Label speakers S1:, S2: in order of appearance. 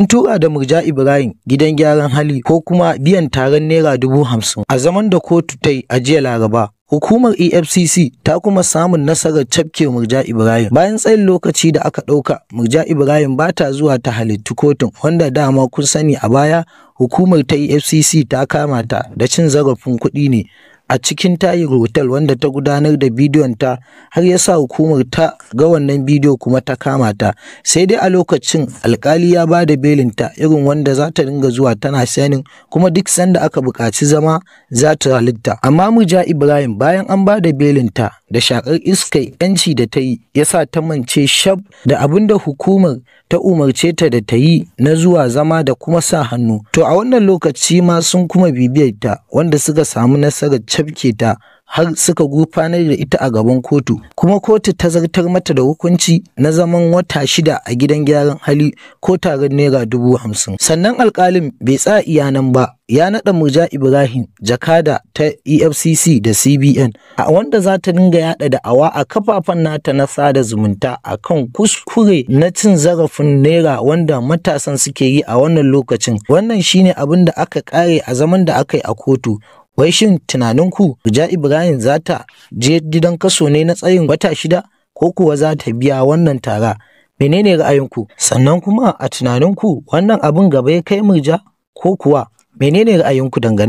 S1: tura da Murja Ibrahim gidan gyaran hali ko kuma biyan taron naira 50,000 a zaman da kotu ta yi a jiya Laraba. Hukumar EFCC ta kuma samun nasarar cafke Murja Ibrahim. Bayan tsayin lokaci da aka ɗauka, Murja Ibrahim ba ta zuwa ta halittu kotun, wanda dama kun sani a baya hukumar ta EFCC ta kama ta da cin zarafin kuɗi ne a cikin Tahir Hotel, wanda ta gudanar da bidiyon ta har ya sa hukumar ta ga wannan bidiyo kuma ta kama ta. Sai dai a lokacin alkali ya ba da belinta irin wanda za ta dinga zuwa tana sanin, kuma duk sanda aka buƙaci zama za ta halitta. Amma Murja Ibrahim bayan an ba da belinta da shakar iskar yanci da ta yi ya sa ta mance shab da abin da hukumar ta umarce ta da ta yi na zuwa zama da kuma sa hannu. To a wannan lokaci ma sun kuma bibiyar ta, wanda suka samu nasarar cafke ta har suka gurfanar da ita a gaban kotu, kuma kotu ta zartar mata da hukunci na zaman wata 6 a gidan gyaran hali ko taron naira 50,000. Sannan alkalin bai tsaya iya nan ba, ya naɗa Murja Ibrahim jakada ta EFCC da CBN, a wanda za ta dinga yada da'awa a kafafen nata na sada zumunta akan kuskure na cin zarafin naira wanda matasan suke yi a wannan lokacin. Wannan shine abin da aka kare a zaman da aka yi a kotu. Wai shin tunaninku Murja Ibrahim za ta je gidan kaso ne na tsayin wata 6 ko kuwa za ta biya wannan tara? Menene ra'ayinku? Sannan kuma a tunaninku wannan abin gaba ya kai Murja ko kuwa menene ra'ayinku dangane